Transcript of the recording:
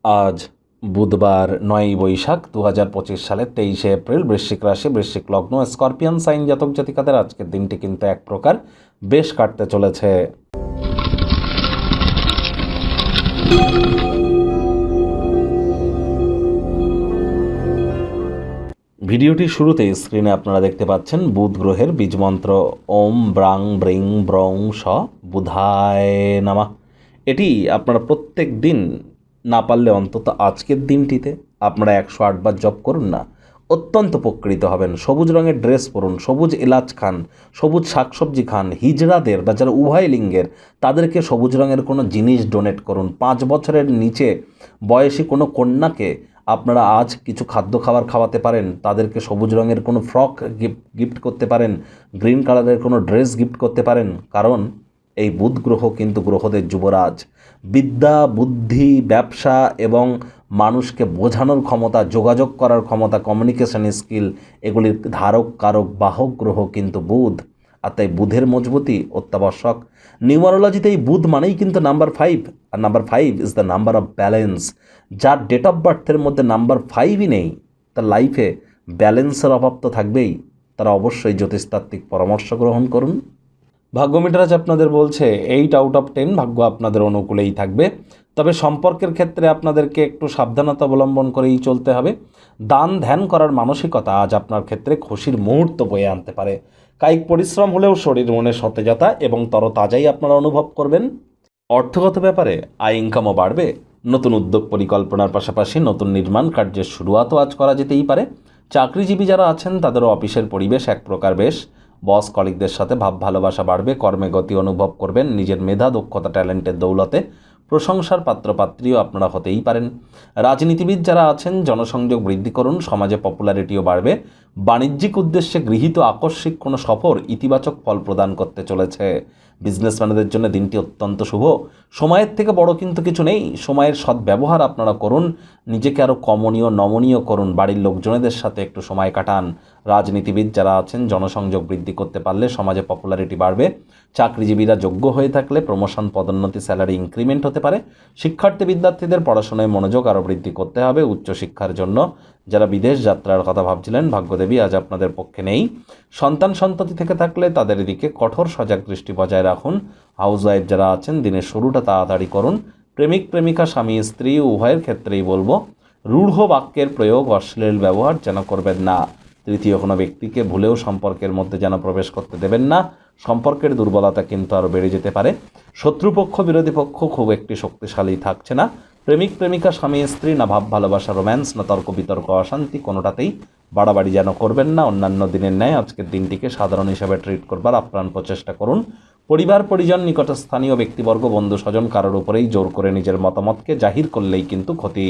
আজ বুধবার ৯ই বৈশাখ ২০২৫ সালের ২৩শে এপ্রিল, বৃশ্চিক রাশি, বৃশ্চিক লগ্ন, স্করপিয়ান সাইন জাতক জাতিকাদের আজকের দিনটি কিন্তু এক প্রকার বেশ কাটতে চলেছে। ভিডিওটির শুরুতেই স্ক্রিনে আপনারা দেখতে পাচ্ছেন বুধ গ্রহের বীজমন্ত্র ওম ব্রাং ব্রিং ব্রং স বুধায় নামা। এটি আপনারা প্রত্যেক দিন, না পারলে অন্তত আজকের দিনটিতে আপনারা ১০৮ বার জপ করুন না, অত্যন্ত উপকৃত হবেন। সবুজ রঙের ড্রেস পরুন, সবুজ এলাচ খান, সবুজ শাকসবজি খান। হিজড়াদের বা যারা উভয় লিঙ্গের তাদেরকে সবুজ রঙের কোনো জিনিস ডোনেট করুন। ৫ বছরের নিচে বয়সী কোনো কন্যাকে আপনারা আজ কিছু খাদ্য খাবার খাওয়াতে পারেন, তাদেরকে সবুজ রঙের কোনো ফ্রক গিফট করতে পারেন, গ্রিন কালারের কোনো ড্রেস গিফট করতে পারেন। কারণ এই বুধ গ্রহ কিন্তু গ্রহদের যুবরাজ। বিদ্যা, বুদ্ধি, ব্যবসা এবং মানুষকে বোঝানোর ক্ষমতা, যোগাযোগ করার ক্ষমতা, কমিউনিকেশন স্কিল, এগুলির ধারক কারক বাহক গ্রহ কিন্তু বুধ। আর তাই বুধের মজবুতি অত্যাবশ্যক। নিউমারোলজিতে এই বুধ মানেই কিন্তু নাম্বার 5, আর number 5 is the number of balance. যার ডেট অফ বার্থের মধ্যে নাম্বার 5ই নেই, তার লাইফে ব্যালেন্সের অভাব তো থাকবেই। তারা অবশ্যই জ্যোতিষতাত্ত্বিক পরামর্শ গ্রহণ করুন। ভাগ্য মিটারাজ আপনাদের বলছে 8 আউট অফ 10 ভাগ্য আপনাদের অনুকূলেই থাকবে। তবে সম্পর্কের ক্ষেত্রে আপনাদেরকে একটু সাবধানতা অবলম্বন করেই চলতে হবে। দান ধ্যান করার মানসিকতা আজ আপনার ক্ষেত্রে খুশির মুহূর্ত বয়ে আনতে পারে। কায়িক পরিশ্রম হলেও শরীর মনে সতেজতা এবং তরতাজাই আপনারা অনুভব করবেন। অর্থগত ব্যাপারে আয় ইনকামও বাড়বে। নতুন উদ্যোগ পরিকল্পনার পাশাপাশি নতুন নির্মাণ কার্যের শুরুয়াতও আজ করা যেতেই পারে। চাকরিজীবী যারা আছেন তাদেরও অফিসের পরিবেশ এক প্রকার বেশ। বস কলিগদের সাথে ভাব ভালোবাসা বাড়বে, কর্মে গতি অনুভব করবেন। নিজের মেধা, দক্ষতা, ট্যালেন্টের দৌলতে প্রশংসার পাত্রপাত্রীও আপনারা হতেই পারেন। রাজনীতিবিদ যারা আছেন জনসংযোগ বৃদ্ধি করুন, সমাজে পপুলারিটিও বাড়বে। বাণিজ্যিক উদ্দেশ্যে গৃহীত আকস্মিক কোনো সফর ইতিবাচক ফল প্রদান করতে চলেছে। বিজনেসম্যানদের জন্য দিনটি অত্যন্ত শুভ। সময়ের থেকে বড় কিন্তু কিছু নেই। সময়ের সদ্ব্যবহার আপনারা করুন, নিজেকে আরও কমনীয় নমনীয় করুন, বাড়ির লোকজনেদের সাথে একটু সময় কাটান। রাজনীতিবিদ যারা আছেন জনসংযোগ বৃদ্ধি করতে পারলে সমাজে পপুলারিটি বাড়বে। চাকরিজীবীরা যোগ্য হয়ে থাকলে প্রমোশন, পদোন্নতি, স্যালারি ইনক্রিমেন্ট হতে পারে। শিক্ষার্থী বিদ্যার্থীদের পড়াশোনায় মনোযোগ আরও বৃদ্ধি করতে হবে উচ্চশিক্ষার জন্য। যারা বিদেশ যাত্রার কথা ভাবছিলেন, ভাগ্যদেবী আজ আপনাদের পক্ষে নেই। সন্তান সন্ততি থেকে থাকলে তাদের দিকে কঠোর সজাগ দৃষ্টি বজায় রাখুন। হাউসওয়াইফ যারা আছেন দিনের শুরুটা তাড়াতাড়ি করুন। প্রেমিক প্রেমিকা, স্বামী স্ত্রী উভয়ের ক্ষেত্রেই বলবো রূঢ় বাক্যের প্রয়োগ, অশ্লীল ব্যবহার যেন করবেন না। তৃতীয় কোনো ব্যক্তিকে ভুলেও সম্পর্কের মধ্যে যেন প্রবেশ করতে দেবেন না। সম্পর্কের দুর্বলতা কিন্তু আরও বেড়ে যেতে পারে। শত্রুপক্ষ, বিরোধী পক্ষ খুব একটি শক্তিশালী থাকছে না। প্রেমিক প্রেমিকা, স্বামী স্ত্রী, না ভাব ভালোবাসা, রোম্যান্স, না তর্ক বিতর্ক, অশান্তি, কোনোটাতেই বাড়াবাড়ি যেন করবেন না। অন্যান্য দিনের ন্যায় আজকের দিনটিকে সাধারণ হিসাবে ট্রিট করবার আপ্রাণ প্রচেষ্টা করুন। পরিবার পরিজন, নিকটস্থানীয় ব্যক্তিবর্গ, বন্ধু স্বজন কারোর উপরেই জোর করে নিজের মতামতকে জাহির করলেই কিন্তু ক্ষতি।